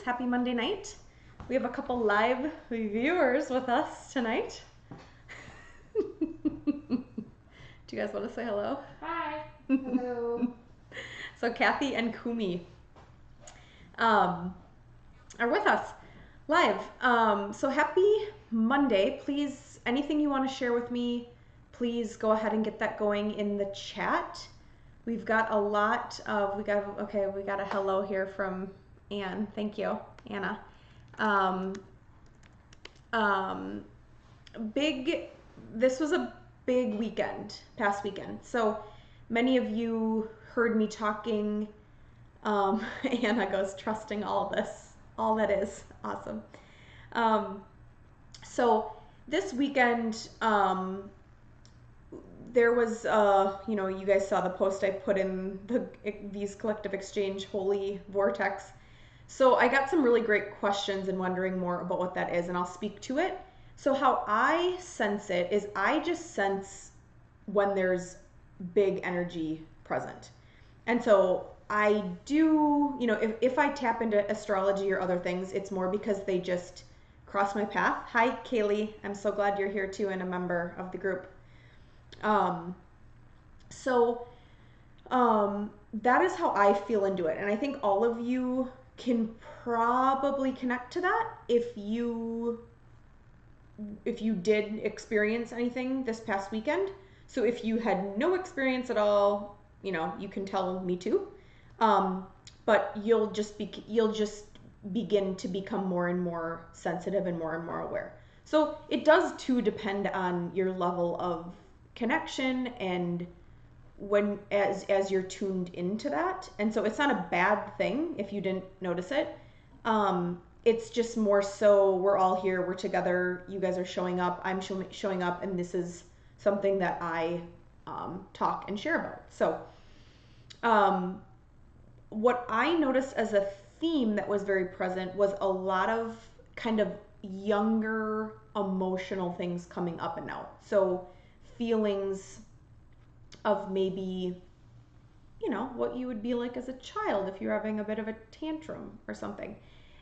Happy Monday night. We have a couple live viewers with us tonight. Do you guys want to say hello? Hi. Hello. So Kathy and Kumi are with us live. So happy Monday. Please, anything you want to share with me, please go ahead and get that going in the chat. We've got a lot of, we got a hello here from Anne. Thank you, Anna. This was a big weekend, past weekend. So many of you heard me talking. Anna goes, trusting all this, all that is. Awesome. So this weekend, there was, you guys saw the post I put in these collective exchange holy vortex. So I got some really great questions and wondering more about what that is, and I'll speak to it. So how I sense it is I just sense when there's big energy present. And so I do, if I tap into astrology or other things, it's more because they just cross my path. Hi, Kaylee. I'm so glad you're here too and a member of the group. That is how I feel into it. And I think all of you can probably connect to that if you did experience anything this past weekend. So if you had no experience at all, you can tell me too. But you'll just begin to become more and more sensitive and more aware. So it does too depend on your level of connection and as you're tuned into that. And so it's not a bad thing if you didn't notice it. It's just more so we're all here, we're together, you guys are showing up, I'm showing up, and this is something that I talk and share about. So what I noticed as a theme that was very present was a lot of kind of younger emotional things coming up and out. So feelings of maybe, what you would be like as a child if you're having a bit of a tantrum or something.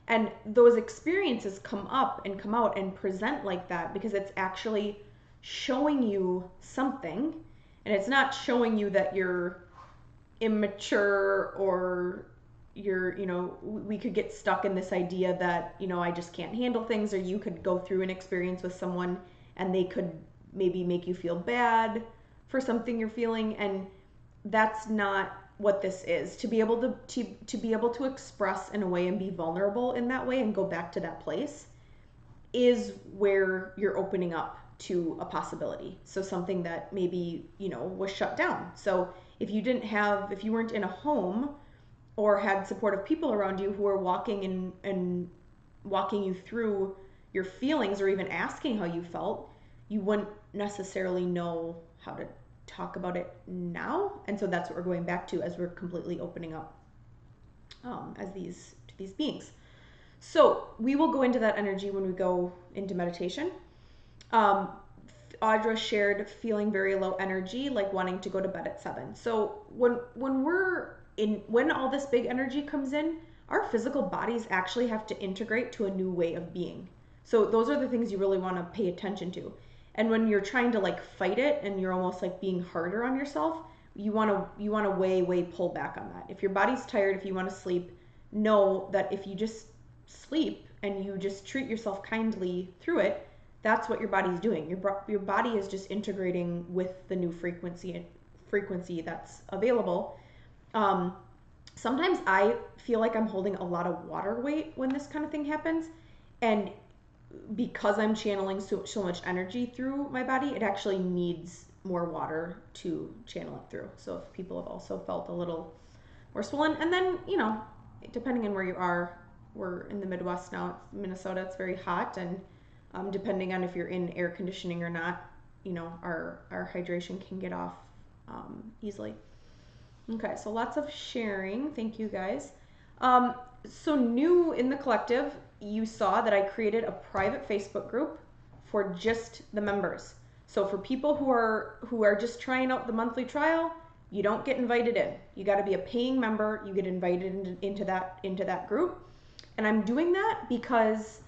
And those experiences come up and come out and present like that because it's actually showing you something, and it's not showing you that you're immature or you're, we could get stuck in this idea that, I just can't handle things, or you could go through an experience with someone and they could maybe make you feel bad for something you're feeling, and that's not what this is. To be able to express in a way and be vulnerable in that way and go back to that place is where you're opening up to a possibility. So something that maybe, was shut down. So if you weren't in a home or had supportive people around you who are walking and walking you through your feelings or even asking how you felt, you wouldn't necessarily know how to talk about it now. And so that's what we're going back to as we're completely opening up as these beings. So we will go into that energy when we go into meditation. Audra shared feeling very low energy, like wanting to go to bed at 7. So when all this big energy comes in, our physical bodies actually have to integrate to a new way of being. So those are the things you really want to pay attention to. And when you're trying to fight it and you're almost being harder on yourself, you want to way pull back on that. If your body's tired, if you want to sleep, know that if you just sleep and you just treat yourself kindly through it, that's what your body's doing. Your body is just integrating with the new frequency that's available. Sometimes I feel like I'm holding a lot of water weight when this kind of thing happens, and because I'm channeling so much energy through my body, it actually needs more water to channel it through. So if people have also felt a little more swollen, and then, depending on where you are, we're in the Midwest now, it's Minnesota, it's very hot, and depending on if you're in air conditioning or not, our hydration can get off easily. Okay, so lots of sharing. Thank you guys. So new in the collective, you saw that I created a private Facebook group for just the members. So for people who are just trying out the monthly trial, you don't get invited in. You got to be a paying member. You get invited into that group. And I'm doing that because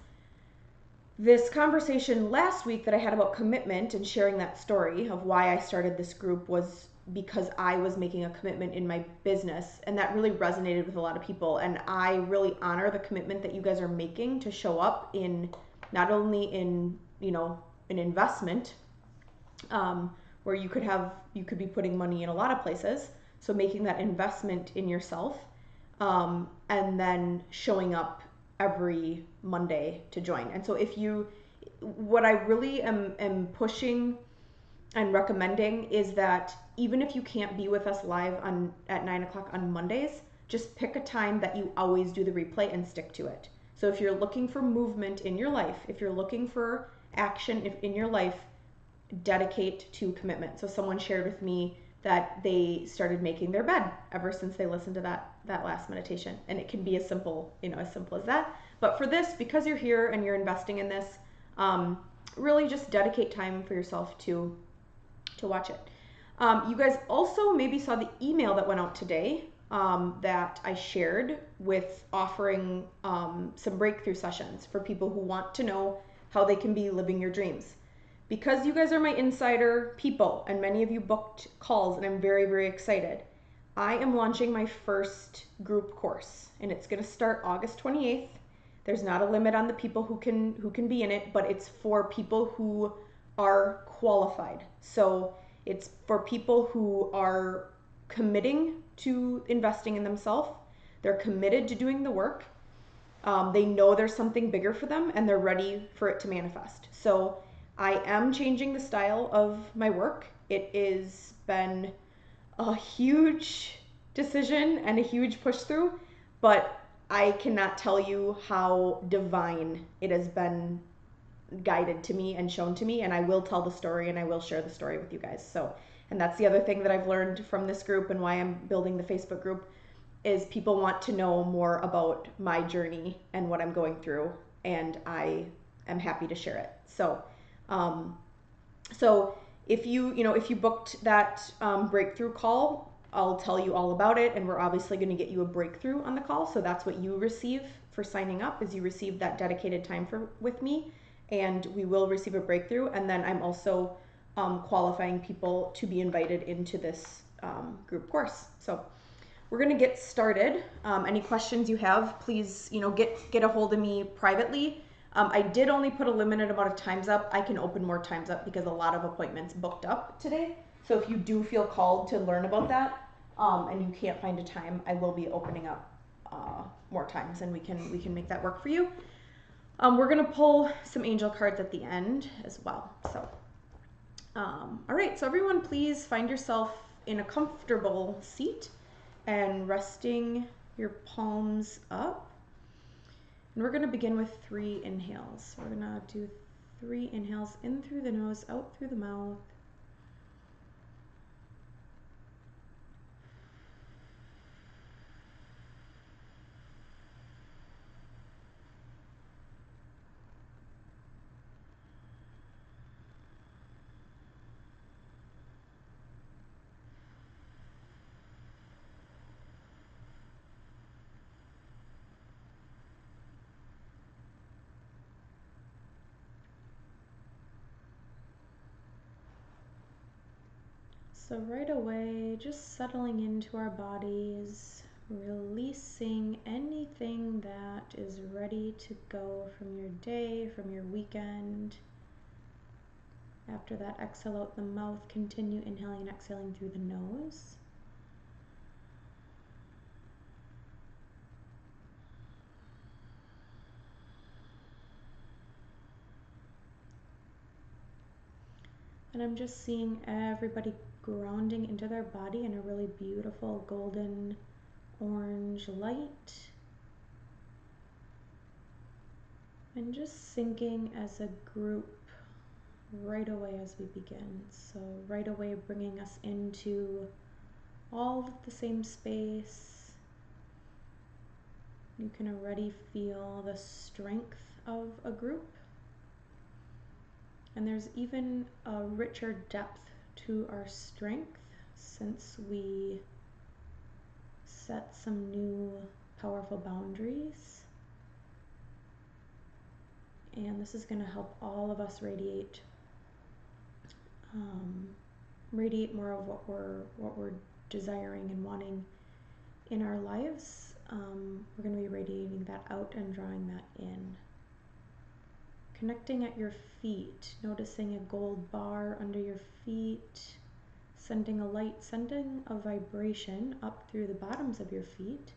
this conversation last week that I had about commitment and sharing that story of why I started this group was because I was making a commitment in my business, and that really resonated with a lot of people. And I really honor the commitment that you guys are making to show up in not only in, an investment, where you could be putting money in a lot of places. So making that investment in yourself, and then showing up every Monday to join. And so what I really am pushing and recommending is that even if you can't be with us live at 9 o'clock on Mondays, just pick a time that you always do the replay and stick to it. So if you're looking for movement in your life, if you're looking for action in your life, dedicate to commitment. So someone shared with me that they started making their bed ever since they listened to that last meditation, and it can be as simple as that. But for this, because you're here and you're investing in this, really just dedicate time for yourself to watch it. You guys also maybe saw the email that went out today, that I shared with offering some breakthrough sessions for people who want to know how they can be living your dreams. Because you guys are my insider people and many of you booked calls, and I'm very, very excited, I am launching my first group course, and it's going to start August 28th. There's not a limit on the people who can be in it, but it's for people who are qualified. So it's for people who are committing to investing in themselves. They're committed to doing the work. They know there's something bigger for them, and they're ready for it to manifest. So I am changing the style of my work. It has been a huge decision and a huge push through, but I cannot tell you how divine it has been guided to me and shown to me, and I will tell the story and I will share the story with you guys. So, and that's the other thing that I've learned from this group and why I'm building the Facebook group, is people want to know more about my journey and what I'm going through, and I am happy to share it. So if you booked that breakthrough call, I'll tell you all about it, and we're obviously going to get you a breakthrough on the call. So that's what you receive for signing up, is you receive that dedicated time with me, and we will receive a breakthrough. And then I'm also qualifying people to be invited into this group course. So we're going to get started. Any questions you have, please get a hold of me privately. I did only put a limited amount of times up. I can open more times up because a lot of appointments booked up today. So if you do feel called to learn about that, and you can't find a time, I will be opening up more times, and we can make that work for you. We're gonna pull some angel cards at the end as well. So, all right. So everyone, please find yourself in a comfortable seat and resting your palms up. And we're going to begin with 3 inhales. We're going to do 3 inhales in through the nose, out through the mouth. So right away, just settling into our bodies, releasing anything that is ready to go from your day, from your weekend. After that, exhale out the mouth, continue inhaling and exhaling through the nose. And I'm just seeing everybody grounding into their body in a really beautiful golden orange light. And just sinking as a group right away as we begin. So right away bringing us into all of the same space. You can already feel the strength of a group. And there's even a richer depth to our strength since we set some new powerful boundaries. And this is going to help all of us radiate more of what we're desiring and wanting in our lives. We're going to be radiating that out and drawing that in. Connecting at your feet, noticing a gold bar under your feet, sending a vibration up through the bottoms of your feet,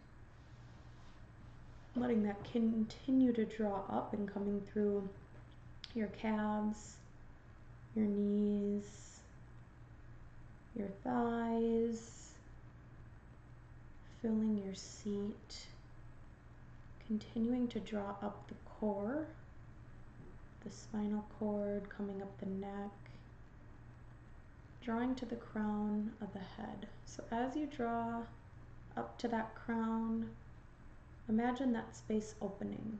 letting that continue to draw up and coming through your calves, your knees, your thighs, filling your seat, continuing to draw up the core, the spinal cord, coming up the neck, drawing to the crown of the head. So as you draw up to that crown, imagine that space opening.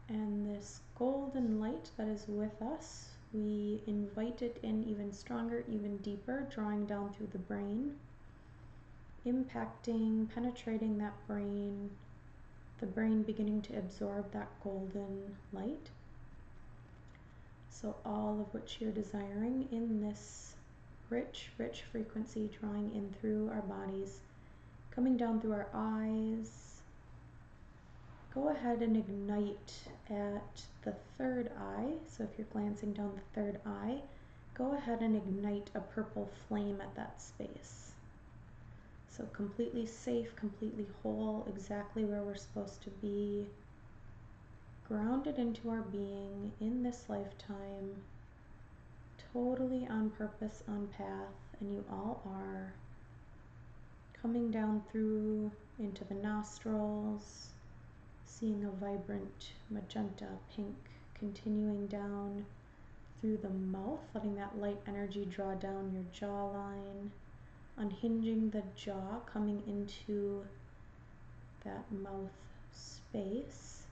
And this golden light that is with us, we invite it in even stronger, even deeper, drawing down through the brain, impacting, penetrating that brain, the brain beginning to absorb that golden light. So all of which you're desiring in this rich, rich frequency, drawing in through our bodies, coming down through our eyes. Go ahead and ignite at the third eye. So if you're glancing down the third eye, go ahead and ignite a purple flame at that space. So completely safe, completely whole, exactly where we're supposed to be, grounded into our being in this lifetime, totally on purpose, on path, and you all are. Coming down through into the nostrils, seeing a vibrant magenta pink, continuing down through the mouth, letting that light energy draw down your jawline, unhinging the jaw, coming into that mouth space,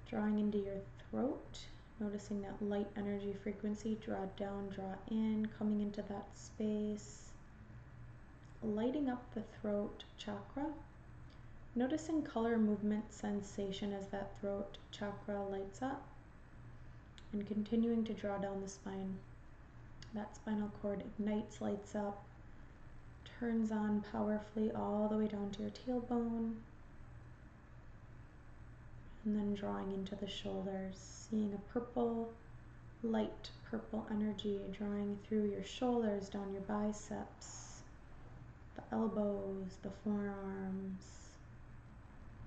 drawing into your throat, noticing that light energy frequency, draw down, draw in, coming into that space, lighting up the throat chakra. Noticing color, movement, sensation as that throat chakra lights up, and continuing to draw down the spine. That spinal cord ignites, lights up, turns on powerfully all the way down to your tailbone, and then drawing into the shoulders, seeing a purple, light purple energy drawing through your shoulders, down your biceps, the elbows, the forearms,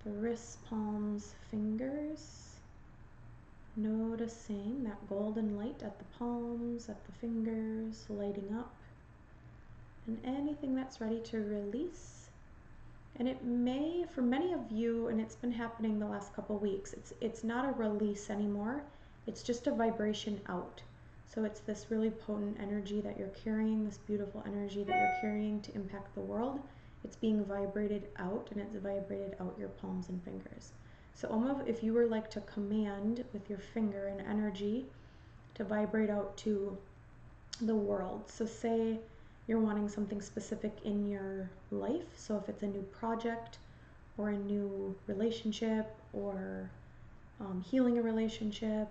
the wrists, palms, fingers, noticing that golden light at the palms, at the fingers, lighting up, and anything that's ready to release. And it may, for many of you, and it's been happening the last couple weeks, it's not a release anymore, it's just a vibration out. So it's this really potent energy that you're carrying, this beautiful energy that you're carrying to impact the world. It's being vibrated out, and it's vibrated out your palms and fingers. So almost if you were like to command with your finger an energy to vibrate out to the world. So say you're wanting something specific in your life. So if it's a new project or a new relationship or healing a relationship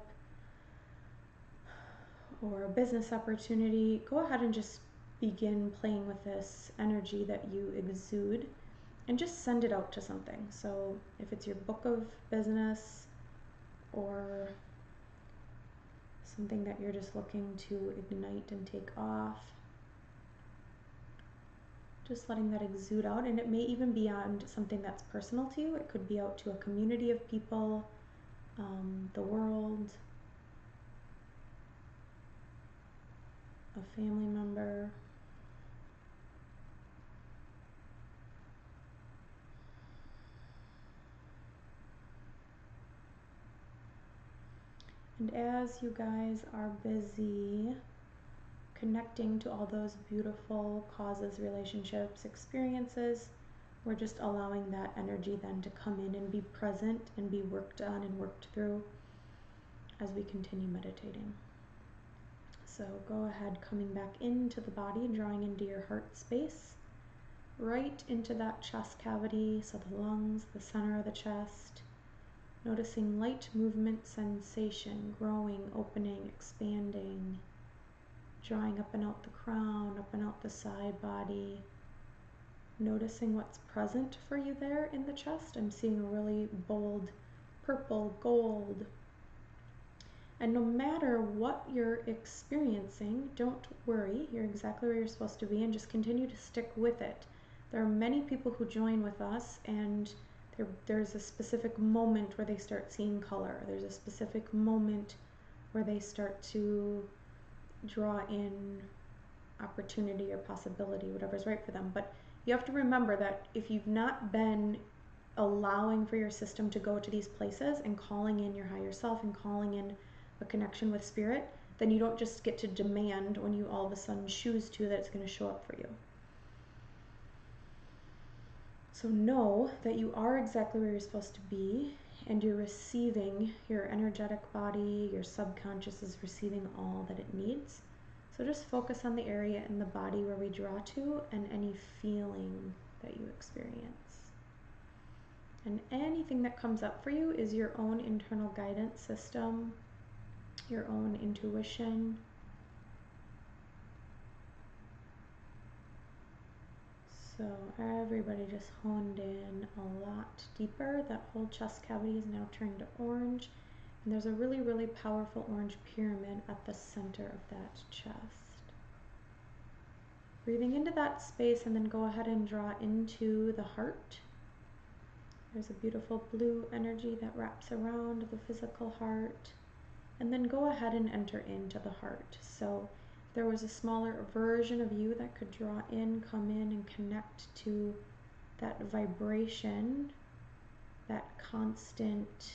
or a business opportunity, go ahead and just begin playing with this energy that you exude and just send it out to something. So if it's your book of business or something that you're just looking to ignite and take off, just letting that exude out. And it may even be on something that's personal to you. It could be out to a community of people, the world, a family member. And as you guys are busy connecting to all those beautiful causes, relationships, experiences, we're just allowing that energy then to come in and be present and be worked on and worked through as we continue meditating. So go ahead, coming back into the body, drawing into your heart space, right into that chest cavity, so the lungs, the center of the chest, Noticing light movement sensation, growing, opening, expanding, drawing up and out the crown, up and out the side body. Noticing what's present for you there in the chest. I'm seeing a really bold purple, gold. And no matter what you're experiencing, don't worry. You're exactly where you're supposed to be, and just continue to stick with it. There are many people who join with us, and there's a specific moment where they start seeing color. There's a specific moment where they start to draw in opportunity or possibility, whatever's right for them. But you have to remember that if you've not been allowing for your system to go to these places and calling in your higher self and calling in a connection with spirit, then you don't just get to demand when you all of a sudden choose to that it's going to show up for you. So know that you are exactly where you're supposed to be, and you're receiving, your energetic body, your subconscious is receiving all that it needs. So just focus on the area in the body where we draw to and any feeling that you experience. And anything that comes up for you is your own internal guidance system, your own intuition. So everybody just honed in a lot deeper. That whole chest cavity is now turned to orange. And there's a really, really powerful orange pyramid at the center of that chest. Breathing into that space, and then go ahead and draw into the heart. There's a beautiful blue energy that wraps around the physical heart. And then go ahead and enter into the heart. So there was a smaller version of you that could draw in, come in, and connect to that vibration, that constant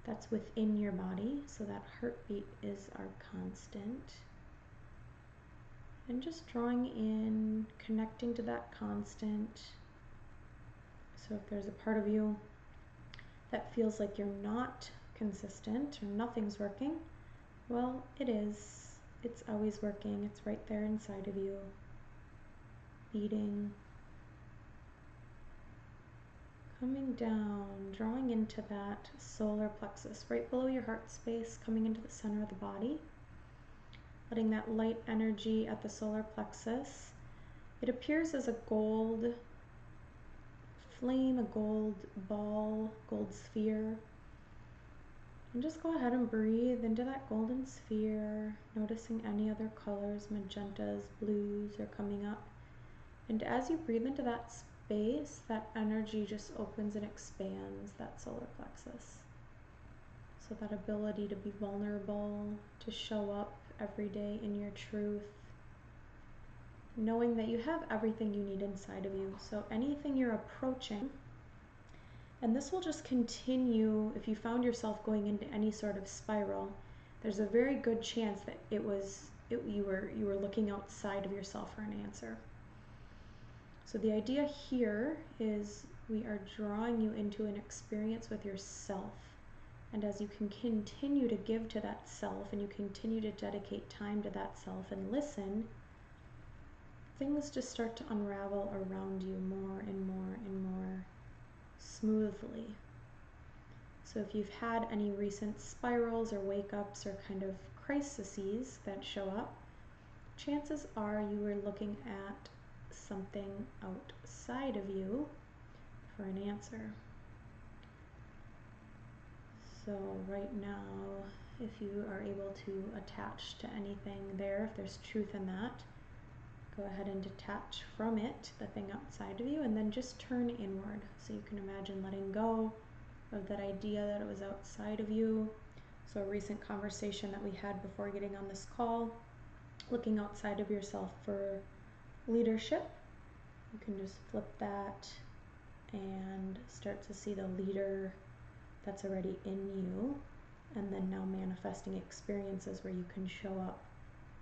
that's within your body. So that heartbeat is our constant. And just drawing in, connecting to that constant. So if there's a part of you that feels like you're not consistent or nothing's working, well, it is. It's always working. It's right there inside of you, beating, coming down, drawing into that solar plexus right below your heart space, coming into the center of the body, letting that light energy at the solar plexus. It appears as a gold flame, a gold ball, gold sphere. And just go ahead and breathe into that golden sphere, noticing any other colors, magentas, blues are coming up. And as you breathe into that space, that energy just opens and expands that solar plexus. So that ability to be vulnerable, to show up every day in your truth, knowing that you have everything you need inside of you. So anything you're approaching, and this will just continue. If you found yourself going into any sort of spiral, there's a very good chance that you were looking outside of yourself for an answer. So the idea here is we are drawing you into an experience with yourself. And as you can continue to give to that self, and you continue to dedicate time to that self and listen, things just start to unravel around you more and more and more smoothly. So if you've had any recent spirals or wake-ups or kind of crises that show up, chances are you were looking at something outside of you for an answer. So right now, if you are able to attach to anything there, if there's truth in that, go ahead and detach from it, the thing outside of you, and then just turn inward. So you can imagine letting go of that idea that it was outside of you. So a recent conversation that we had before getting on this call, looking outside of yourself for leadership. You can just flip that and start to see the leader that's already in you, and then now manifesting experiences where you can show up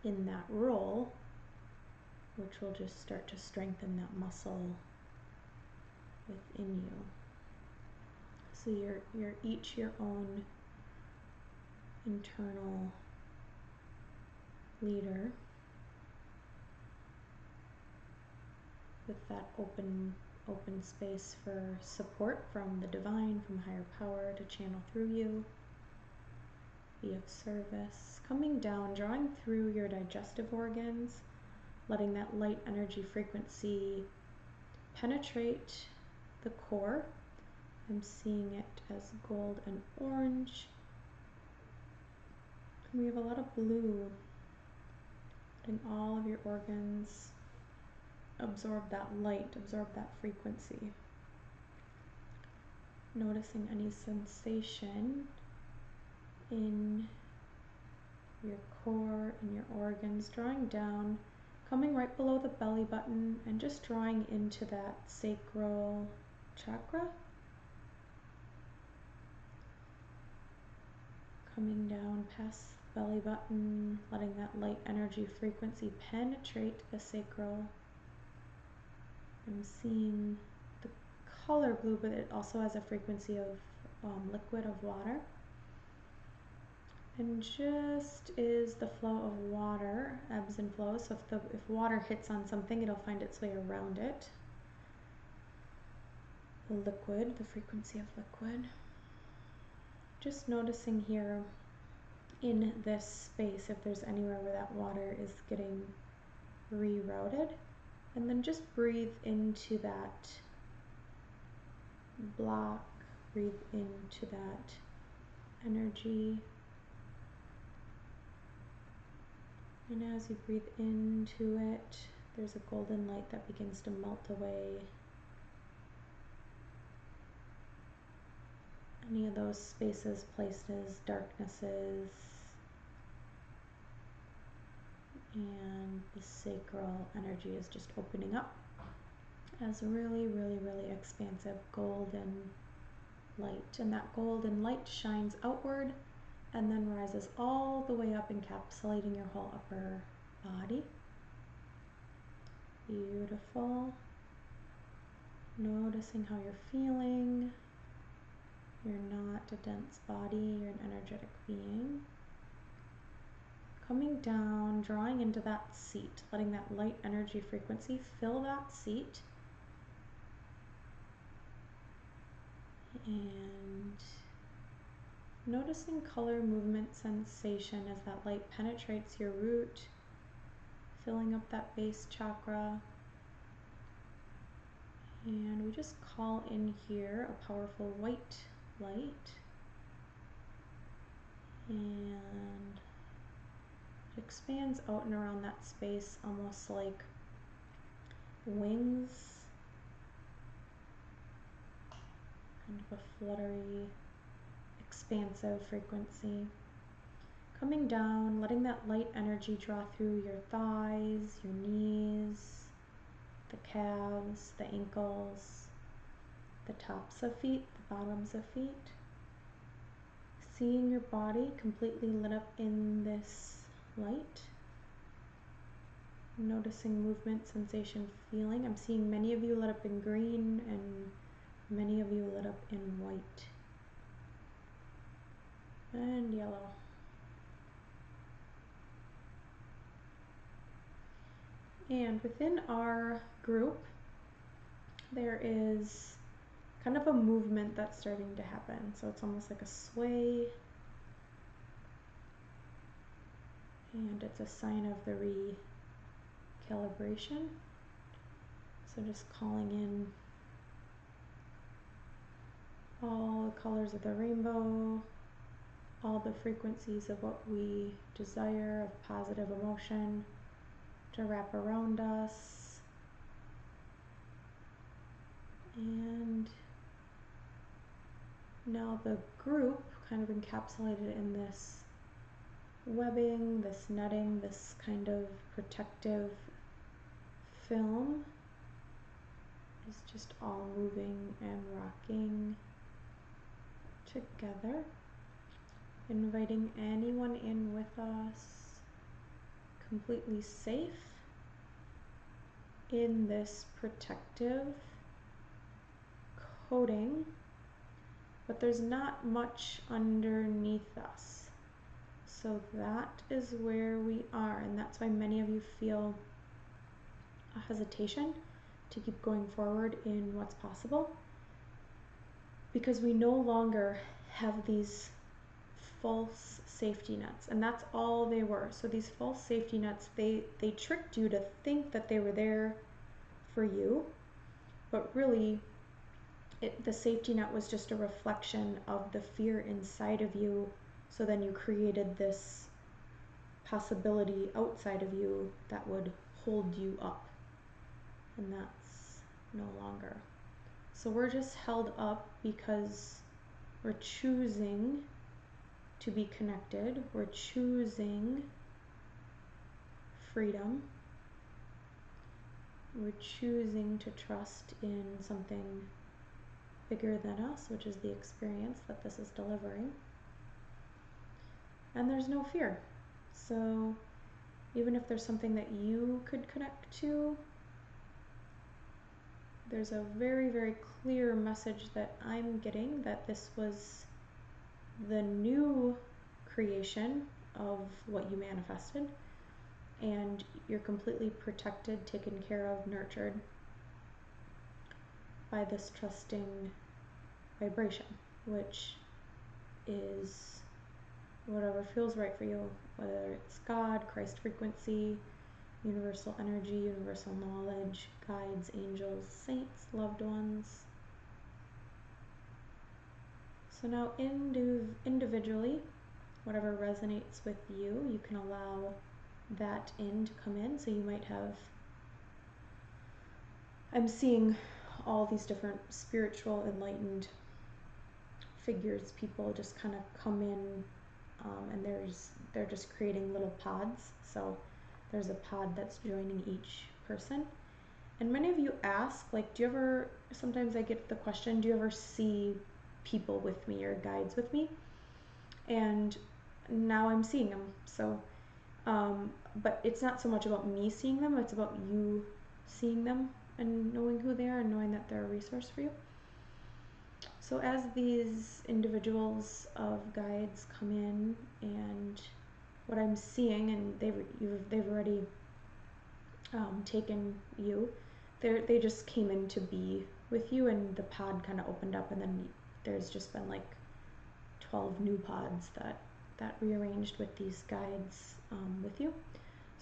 in that role, which will just start to strengthen that muscle within you. So you're each your own internal leader with that open open space for support from the divine, from higher power to channel through you, be of service. Coming down, drawing through your digestive organs, letting that light energy frequency penetrate the core. I'm seeing it as gold and orange. And we have a lot of blue in all of your organs. Absorb that light, absorb that frequency. Noticing any sensation in your core, in your organs, drawing down, coming right below the belly button and just drawing into that sacral chakra. Coming down past the belly button, letting that light energy frequency penetrate the sacral. I'm seeing the color blue, but it also has a frequency of liquid, of water. And just is the flow of water, ebbs and flows. So if water hits on something, it'll find its way around it. The liquid, the frequency of liquid. Just noticing here in this space if there's anywhere where that water is getting rerouted. And then just breathe into that block, breathe into that energy. And as you breathe into it, there's a golden light that begins to melt away any of those spaces, places, darknesses, and the sacral energy is just opening up as really, really, really expansive golden light. And that golden light shines outward and then rises all the way up, encapsulating your whole upper body. Beautiful. Noticing how you're feeling. You're not a dense body, you're an energetic being. Coming down, drawing into that seat, letting that light energy frequency fill that seat. And noticing color, movement, sensation as that light penetrates your root, filling up that base chakra. And we just call in here a powerful white light. And it expands out and around that space almost like wings, kind of a fluttery, expansive frequency. Coming down, letting that light energy draw through your thighs, your knees, the calves, the ankles, the tops of feet, the bottoms of feet. Seeing your body completely lit up in this light. Noticing movement, sensation, feeling. I'm seeing many of you lit up in green and many of you lit up in white and yellow. And within our group, there is kind of a movement that's starting to happen. So it's almost like a sway. And it's a sign of the recalibration. So just calling in all the colors of the rainbow, all the frequencies of what we desire, of positive emotion to wrap around us. And now the group, kind of encapsulated in this webbing, this netting, this kind of protective film, is just all moving and rocking together, inviting anyone in with us, completely safe in this protective coating, but there's not much underneath us. So that is where we are, and that's why many of you feel a hesitation to keep going forward in what's possible, because we no longer have these false safety nets, and that's all they were. So these false safety nets, they tricked you to think that they were there for you, but really the safety net was just a reflection of the fear inside of you. So then you created this possibility outside of you that would hold you up, and that's no longer. So we're just held up because we're choosing to be connected. We're choosing freedom. We're choosing to trust in something bigger than us, which is the experience that this is delivering. And there's no fear. So even if there's something that you could connect to, there's a very, very clear message that I'm getting that this was the new creation of what you manifested, and you're completely protected, taken care of, nurtured by this trusting vibration, which is whatever feels right for you, whether it's God, Christ frequency, universal energy, universal knowledge, guides, angels, saints, loved ones. So now individually, whatever resonates with you, you can allow that in to come in. So you might have, I'm seeing all these different spiritual enlightened figures, people just kind of come in, and they're just creating little pods. So there's a pod that's joining each person. And many of you ask, like, do you ever, sometimes I get the question, do you ever see people with me or guides with me? And now I'm seeing them. So, but it's not so much about me seeing them, it's about you seeing them and knowing who they are and knowing that they're a resource for you. So as these individuals of guides come in, and what I'm seeing, and they've already taken you, they just came in to be with you, and the pod kind of opened up, and then there's just been like 12 new pods that rearranged with these guides with you.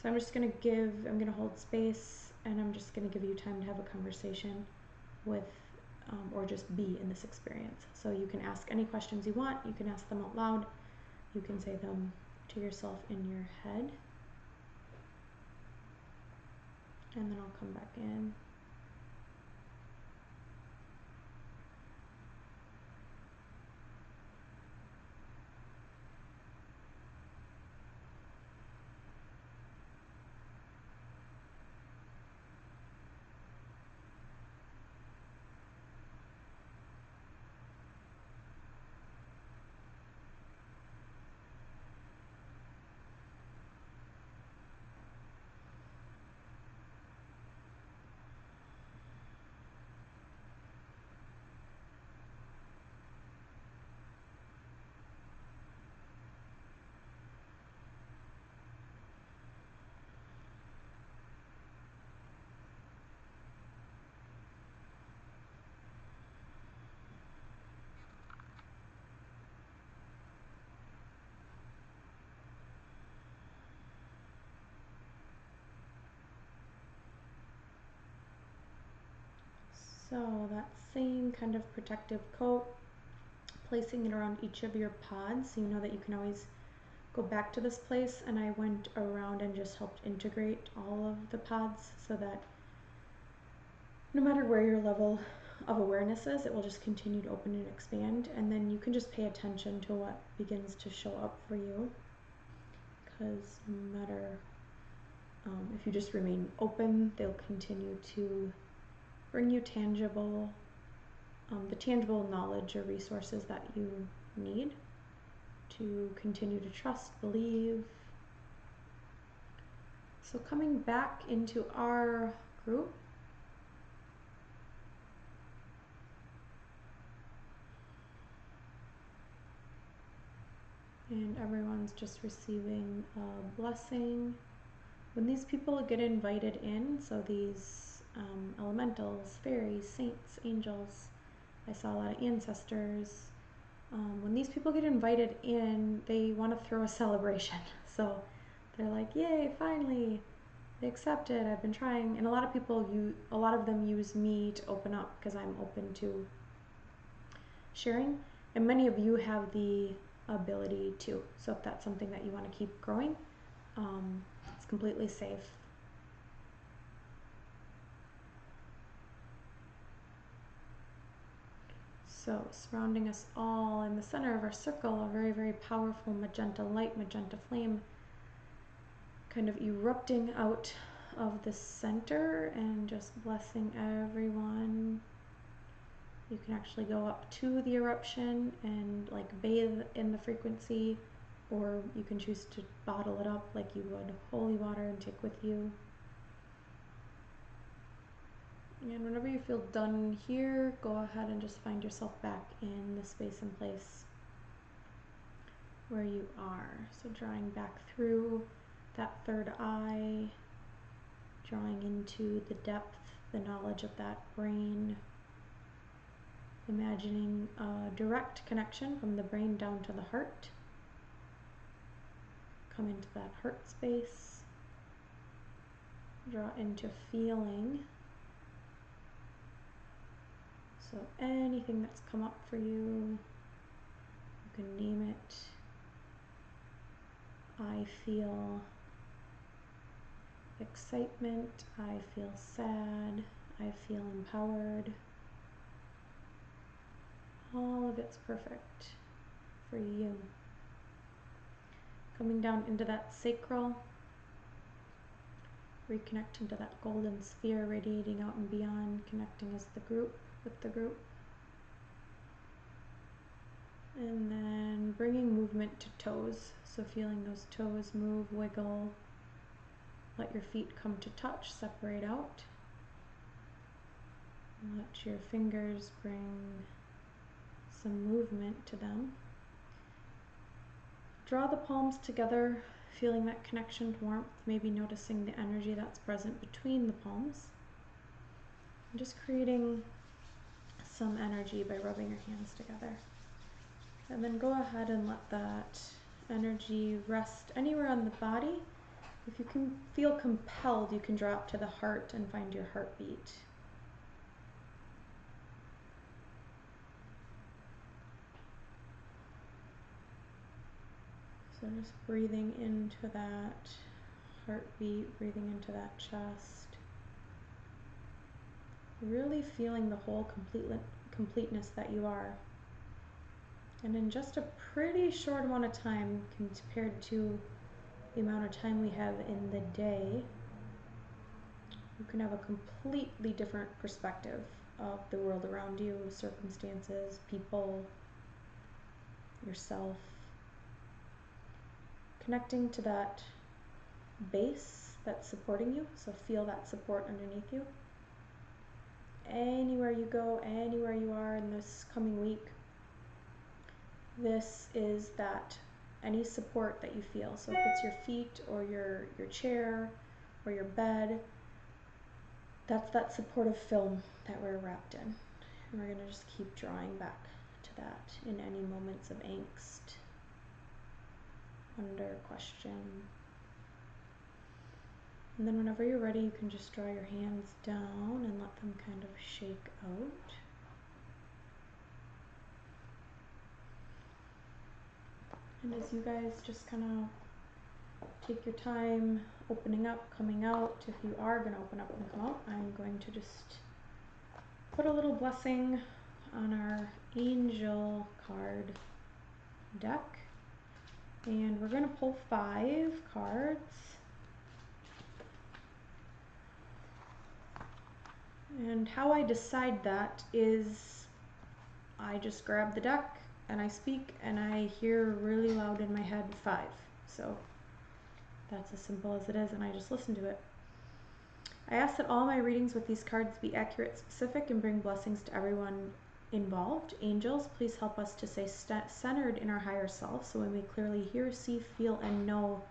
So I'm just I'm gonna hold space, and I'm just gonna give you time to have a conversation with, or just be in this experience. So you can ask any questions you want, you can ask them out loud, you can say them to yourself in your head, and then I'll come back in. So that same kind of protective coat, placing it around each of your pods, so you know that you can always go back to this place. And I went around and just helped integrate all of the pods so that no matter where your level of awareness is, it will just continue to open and expand, and then you can just pay attention to what begins to show up for you, because no matter, if you just remain open, they'll continue to bring you the tangible knowledge or resources that you need to continue to trust, believe. So coming back into our group, and everyone's just receiving a blessing. When these people get invited in, so these elementals, fairies, saints, angels. I saw a lot of ancestors. When these people get invited in, they want to throw a celebration. So they're like, yay, finally, they accepted. I've been trying. And a lot of them use me to open up because I'm open to sharing. And many of you have the ability to. So if that's something that you want to keep growing, it's completely safe. So surrounding us all in the center of our circle, a very, very powerful magenta light, magenta flame, kind of erupting out of the center and just blessing everyone. You can actually go up to the eruption and like bathe in the frequency, or you can choose to bottle it up like you would holy water and take with you. And whenever you feel done here, go ahead and just find yourself back in the space and place where you are. So drawing back through that third eye, drawing into the depth, the knowledge of that brain, imagining a direct connection from the brain down to the heart. Come into that heart space, draw into feeling. So anything that's come up for you, you can name it. I feel excitement, I feel sad, I feel empowered. All of it's perfect for you. Coming down into that sacral, reconnect into that golden sphere radiating out and beyond, connecting as the group with the group. And then bringing movement to toes, so feeling those toes move, wiggle, let your feet come to touch, separate out. Let your fingers bring some movement to them. Draw the palms together, feeling that connection to warmth, maybe noticing the energy that's present between the palms. And just creating some energy by rubbing your hands together. And then go ahead and let that energy rest anywhere on the body. If you can feel compelled, you can drop to the heart and find your heartbeat. So just breathing into that heartbeat, breathing into that chest. Really feeling the whole completeness that you are. And in just a pretty short amount of time compared to the amount of time we have in the day, you can have a completely different perspective of the world around you, circumstances, people, yourself. Connecting to that base that's supporting you, so feel that support underneath you. Anywhere you go, anywhere you are in this coming week, this is that, any support that you feel. So if it's your feet or your chair or your bed, that's that supportive film that we're wrapped in. And we're gonna just keep drawing back to that in any moments of angst, under question. And then whenever you're ready, you can just draw your hands down and let them kind of shake out. And as you guys just kind of take your time opening up, coming out, if you are going to open up and come out, I'm going to just put a little blessing on our angel card deck. And we're going to pull 5 cards. And how I decide that is I just grab the deck and I speak and I hear really loud in my head 5. So that's as simple as it is, and I just listen to it. I ask that all my readings with these cards be accurate, specific, and bring blessings to everyone involved. Angels, please help us to stay centered in our higher self so when we clearly hear, see, feel, and know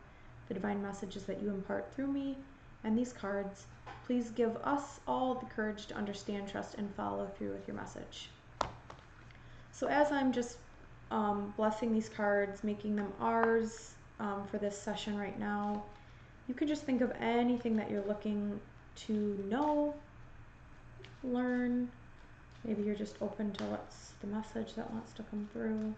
the divine messages that you impart through me and these cards, Please give us all the courage to understand, trust, and follow through with your message. So as I'm just blessing these cards, making them ours for this session right now, you can just think of anything that you're looking to know, learn. Maybe you're just open to what's the message that wants to come through.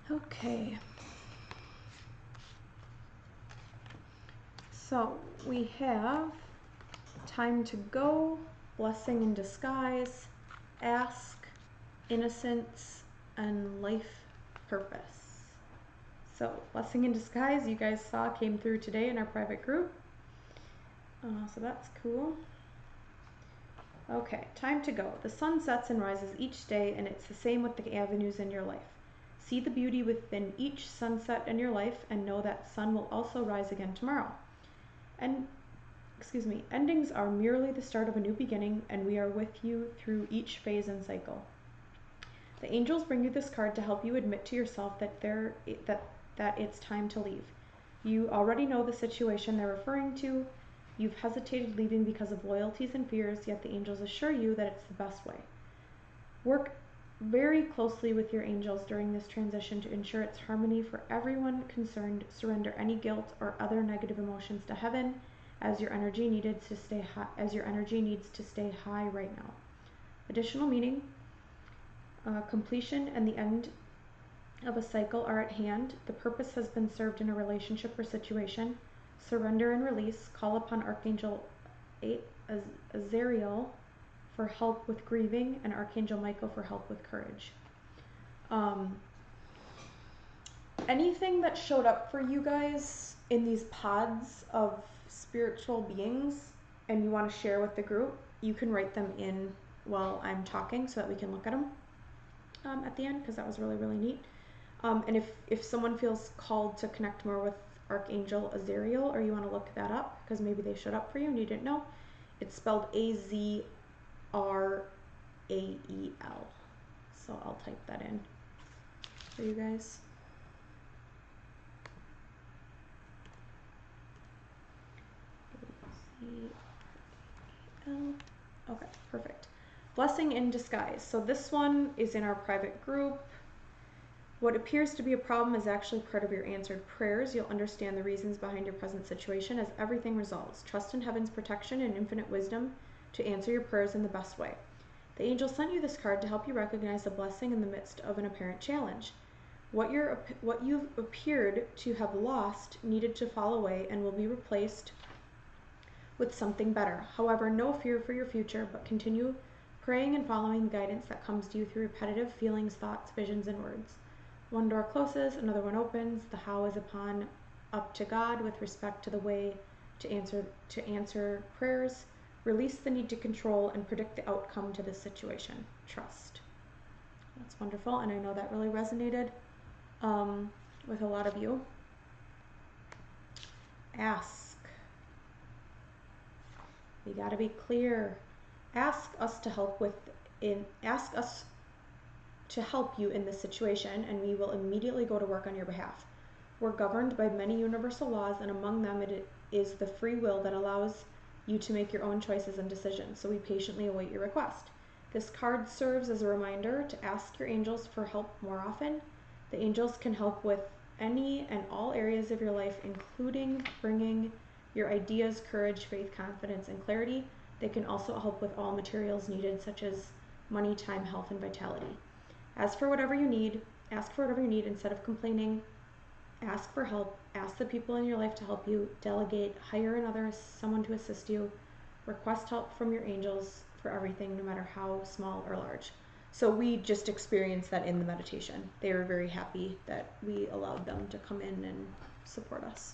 Okay. So we have time to go, blessing in disguise, ask, innocence, and life purpose. So blessing in disguise, you guys saw, came through today in our private group. So that's cool. Okay, time to go. The sun sets and rises each day, and it's the same with the avenues in your life. See the beauty within each sunset in your life, and know that sun will also rise again tomorrow. Endings are merely the start of a new beginning, and we are with you through each phase and cycle. The angels bring you this card to help you admit to yourself that it's time to leave. You already know the situation they're referring to. You've hesitated leaving because of loyalties and fears, yet the angels assure you that it's the best way. Work very closely with your angels during this transition to ensure its harmony for everyone concerned. Surrender any guilt or other negative emotions to heaven, as your energy needs to stay high right now. Additional meaning: completion and the end of a cycle are at hand. The purpose has been served in a relationship or situation. Surrender and release. Call upon Archangel Azariel for help with grieving, and Archangel Michael for help with courage. Anything that showed up for you guys in these pods of spiritual beings and you want to share with the group, you can write them in while I'm talking so that we can look at them at the end, because that was really, really neat. And if someone feels called to connect more with Archangel Azariel, or you want to look that up because maybe they showed up for you and you didn't know, it's spelled Azrael. So I'll type that in for you guys. Okay, perfect. Blessing in disguise. So this one is in our private group. What appears to be a problem is actually part of your answered prayers. You'll understand the reasons behind your present situation as everything resolves. Trust in heaven's protection and infinite wisdom to answer your prayers in the best way. The angel sent you this card to help you recognize the blessing in the midst of an apparent challenge. What you've appeared to have lost needed to fall away and will be replaced with something better. However, no fear for your future, but continue praying and following the guidance that comes to you through repetitive feelings, thoughts, visions, and words. One door closes, another one opens. The how is up to God with respect to the way to answer prayers. Release the need to control and predict the outcome to this situation. Trust. That's wonderful, and I know that really resonated with a lot of you. Ask. We got to be clear. Ask us to help you in this situation, and we will immediately go to work on your behalf. We're governed by many universal laws, and among them it is the free will that allows you to make your own choices and decisions, so we patiently await your request. This card serves as a reminder to ask your angels for help more often. The angels can help with any and all areas of your life, including bringing your ideas, courage, faith, confidence, and clarity. They can also help with all materials needed, such as money, time, health, and vitality. Ask for whatever you need instead of complaining. Ask for help. Ask the people in your life to help you. Delegate. Hire someone to assist you. Request help from your angels for everything, no matter how small or large. So we just experienced that in the meditation. They were very happy that we allowed them to come in and support us.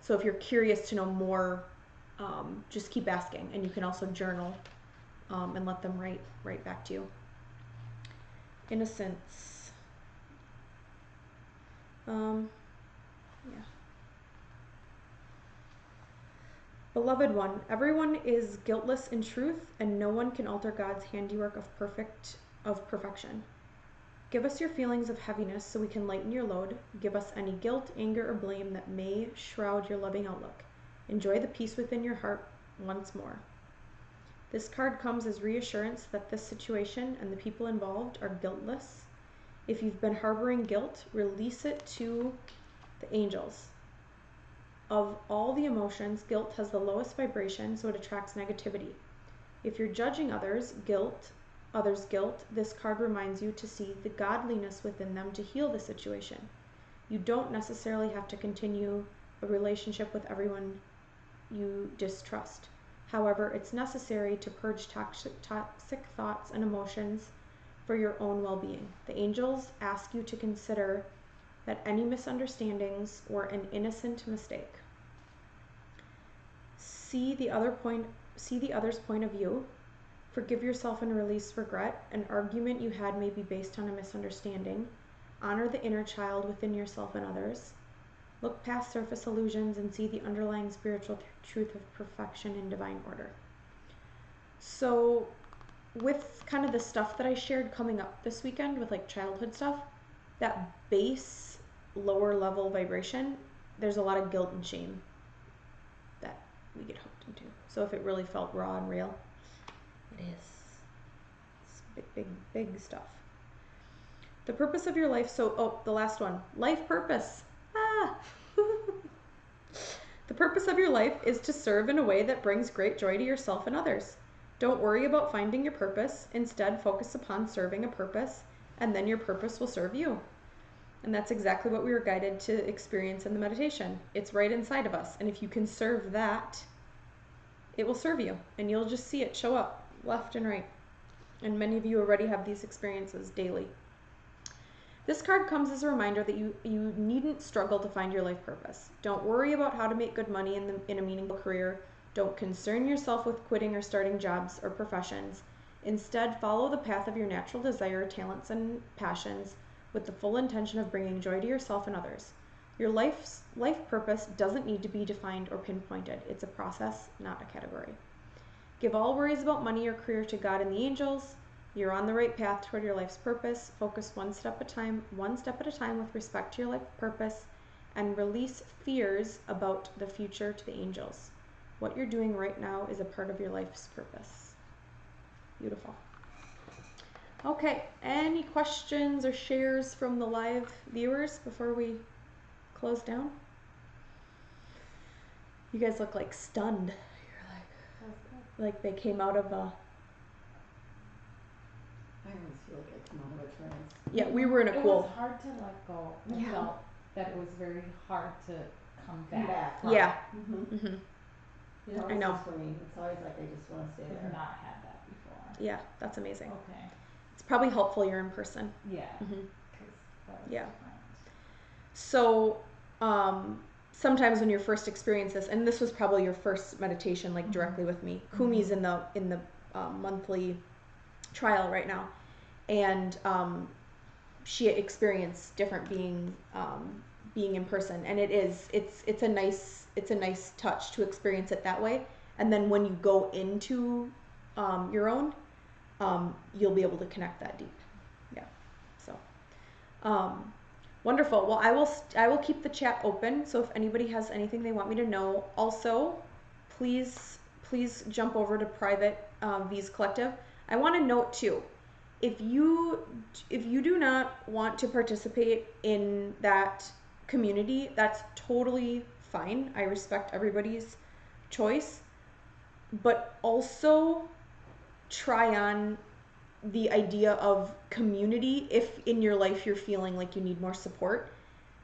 So if you're curious to know more, just keep asking, and you can also journal and let them write back to you. Innocence. Yeah. Beloved one, everyone is guiltless in truth, and no one can alter God's handiwork of perfection. Give us your feelings of heaviness so we can lighten your load. Give us any guilt, anger, or blame that may shroud your loving outlook. Enjoy the peace within your heart once more. This card comes as reassurance that this situation and the people involved are guiltless. If you've been harboring guilt, release it to the angels. Of all the emotions, guilt has the lowest vibration, so it attracts negativity. If you're judging others' guilt, this card reminds you to see the godliness within them to heal the situation. You don't necessarily have to continue a relationship with everyone you distrust. However, it's necessary to purge toxic thoughts and emotions for your own well-being. The angels ask you to consider that any misunderstandings were an innocent mistake. See the other's point of view. Forgive yourself and release regret. An argument you had may be based on a misunderstanding. Honor the inner child within yourself and others. Look past surface illusions and see the underlying spiritual truth of perfection and divine order. So with kind of the stuff that I shared coming up this weekend with like childhood stuff, that base lower level vibration, there's a lot of guilt and shame that we get hooked into. So if it really felt raw and real, it is. It's big stuff. The purpose of your life, the last one, life purpose. The purpose of your life is to serve in a way that brings great joy to yourself and others. Don't worry about finding your purpose. Instead, focus upon serving a purpose, and then your purpose will serve you. And that's exactly what we were guided to experience in the meditation. It's right inside of us. And if you can serve that, it will serve you. And you'll just see it show up left and right. And many of you already have these experiences daily. This card comes as a reminder that you needn't struggle to find your life purpose. Don't worry about how to make good money in a meaningful career. Don't concern yourself with quitting or starting jobs or professions. Instead, follow the path of your natural desire, talents, and passions with the full intention of bringing joy to yourself and others. Your life purpose doesn't need to be defined or pinpointed. It's a process, not a category. Give all worries about money or career to God and the angels. You're on the right path toward your life's purpose. Focus one step at a time with respect to your life purpose, and release fears about the future to the angels. What you're doing right now is a part of your life's purpose. Beautiful. Okay, any questions or shares from the live viewers before we close down? You guys look like stunned. You're like they came out of a... I always feel like I come out of a trance. Yeah, we were in a It cool... was hard to let go. I Yeah. felt that it was very hard to come back. From. Yeah. Mm-hmm. Mm-hmm. You know, I know. it's for me. It's always like I just want to stay I've there. not had that before. Yeah, that's amazing. Okay. It's probably helpful you're in person. Yeah. Mm-hmm. 'Cause that was Yeah. different. So, sometimes when you first experience this, and this was probably your first meditation, like directly with me. Kumi's in the monthly trial right now, and she experienced different being in person, and it's a nice touch to experience it that way. And then when you go into your own, you'll be able to connect that deep. Yeah. So, wonderful. Well, I will keep the chat open. So if anybody has anything they want me to know, also, please jump over to private V's Collective. I want to note too, if you do not want to participate in that community, that's totally fine. I respect everybody's choice, but also try on the idea of community if in your life you're feeling like you need more support.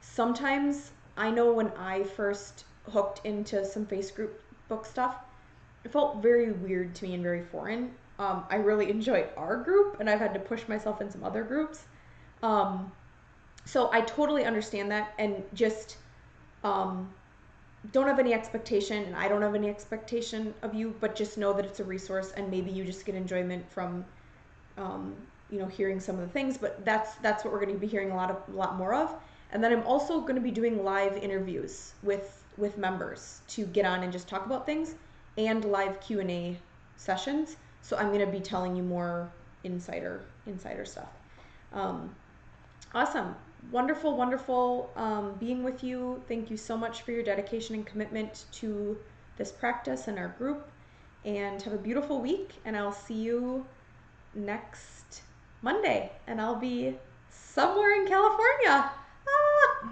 Sometimes I know when I first hooked into some Facebook book stuff, it felt very weird to me and very foreign. I really enjoy our group, and I've had to push myself in some other groups. So I totally understand that, and just don't have any expectation, and I don't have any expectation of you, but just know that it's a resource, and maybe you just get enjoyment from hearing some of the things. But that's what we're going to be hearing a lot more of. And then I'm also going to be doing live interviews with members to get on and just talk about things, and live Q&A sessions. So I'm going to be telling you more insider stuff. Awesome. Wonderful being with you. Thank you so much for your dedication and commitment to this practice and our group. And have a beautiful week. And I'll see you next Monday. And I'll be somewhere in California. Ah!